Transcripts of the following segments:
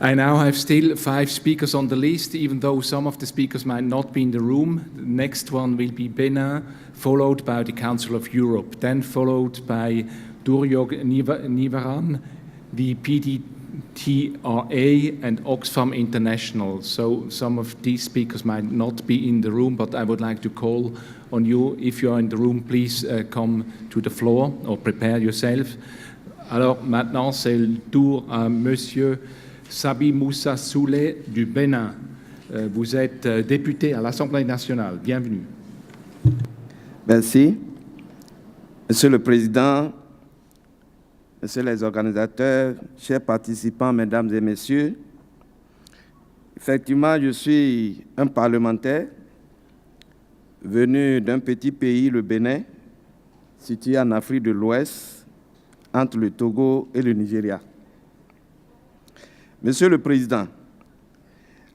I now have still 5 speakers on the list, even though some of the speakers might not be in the room. The next one will be Benin, followed by the Council of Europe, then followed by Duryog Nivaran, the PDTRA and Oxfam International. So some of these speakers might not be in the room, but I would like to call on you. If you are in the room, please come to the floor or prepare yourself. Alors maintenant, c'est le tour à Monsieur Sabi Moussa Souleh du Bénin. Vous êtes député à l'Assemblée nationale. Bienvenue. Merci. Monsieur le Président, Messieurs les organisateurs, chers participants, Mesdames et Messieurs, effectivement, je suis un parlementaire venu d'un petit pays, le Bénin, situé en Afrique de l'Ouest, entre le Togo et le Nigeria. Monsieur le Président,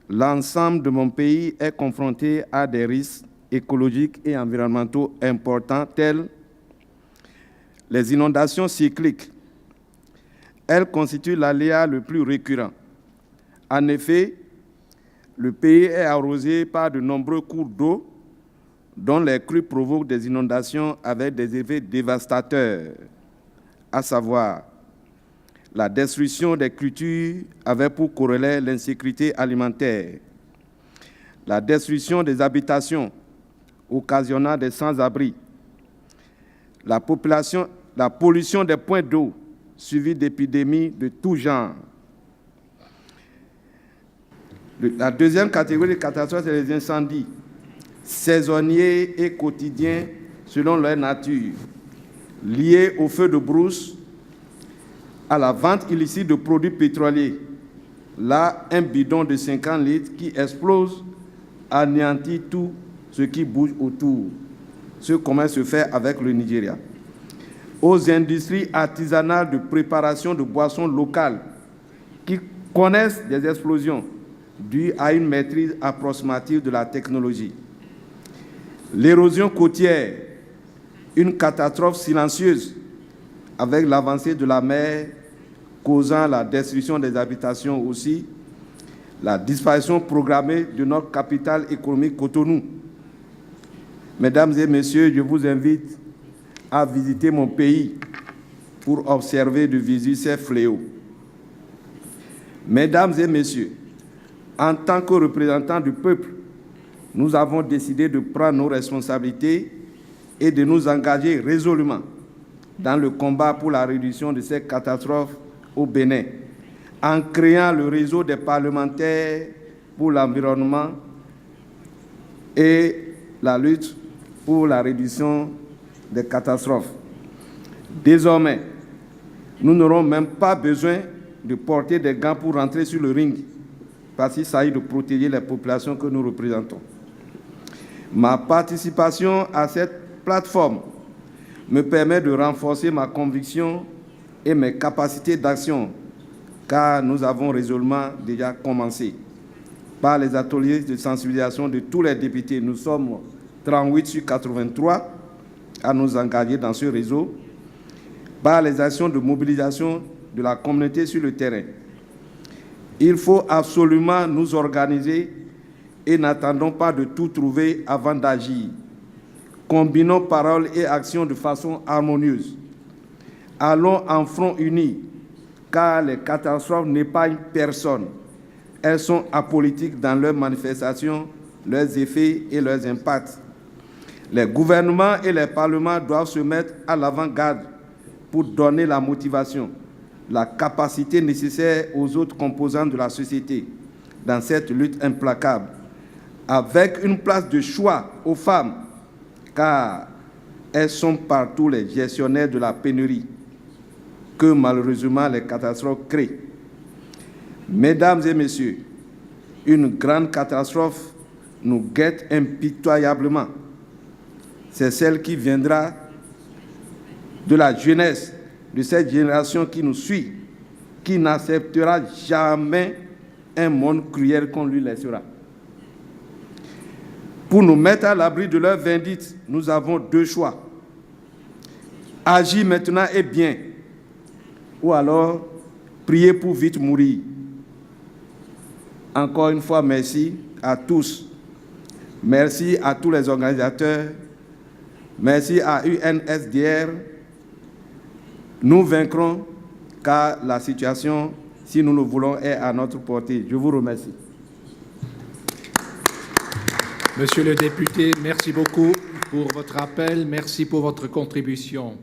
l'ensemble de mon pays est confronté à des risques écologiques et environnementaux importants tels les inondations cycliques. Elles constituent l'aléa le plus récurrent. En effet, le pays est arrosé par de nombreux cours d'eau dont les crues provoquent des inondations avec des effets dévastateurs, à savoir la destruction des cultures avec pour corollaire l'insécurité alimentaire, la destruction des habitations occasionnant des sans-abri, la pollution des points d'eau suivie d'épidémies de tout genre. La deuxième catégorie de catastrophes, c'est les incendies, saisonniers et quotidiens selon leur nature, liés aux feux de brousse, à la vente illicite de produits pétroliers. Là, un bidon de 50 litres qui explose anéantit tout ce qui bouge autour, ce comment se fait avec le Nigeria. Aux industries artisanales de préparation de boissons locales qui connaissent des explosions dues à une maîtrise approximative de la technologie. L'érosion côtière, une catastrophe silencieuse avec l'avancée de la mer causant la destruction des habitations aussi, la disparition programmée de notre capitale économique Cotonou. Mesdames et messieurs, je vous invite à visiter mon pays pour observer de visu ces fléaux. Mesdames et messieurs, en tant que représentants du peuple, nous avons décidé de prendre nos responsabilités et de nous engager résolument dans le combat pour la réduction de ces catastrophes au Bénin, en créant le réseau des parlementaires pour l'environnement et la lutte pour la réduction des catastrophes. Désormais, nous n'aurons même pas besoin de porter des gants pour rentrer sur le ring, parce qu'il s'agit de protéger les populations que nous représentons. Ma participation à cette plateforme me permet de renforcer ma conviction et mes capacités d'action, car nous avons résolument déjà commencé par les ateliers de sensibilisation de tous les députés. Nous sommes 38 sur 83 à nous engager dans ce réseau, par les actions de mobilisation de la communauté sur le terrain. Il faut absolument nous organiser et n'attendons pas de tout trouver avant d'agir. Combinons paroles et actions de façon harmonieuse. Allons en front uni, car les catastrophes n'épargnent personne. Elles sont apolitiques dans leurs manifestations, leurs effets et leurs impacts. Les gouvernements et les parlements doivent se mettre à l'avant-garde pour donner la motivation, la capacité nécessaire aux autres composants de la société dans cette lutte implacable, avec une place de choix aux femmes, car elles sont partout les gestionnaires de la pénurie que malheureusement les catastrophes créent. Mesdames et messieurs, une grande catastrophe nous guette impitoyablement. C'est celle qui viendra de la jeunesse, de cette génération qui nous suit, qui n'acceptera jamais un monde cruel qu'on lui laissera. Pour nous mettre à l'abri de leur vindicte, nous avons deux choix. Agir maintenant est bien, ou alors prier pour vite mourir. Encore une fois, merci à tous. Merci à tous les organisateurs. Merci à UNSDR. Nous vaincrons car la situation, si nous le voulons, est à notre portée. Je vous remercie. Monsieur le député, merci beaucoup pour votre appel. Merci pour votre contribution.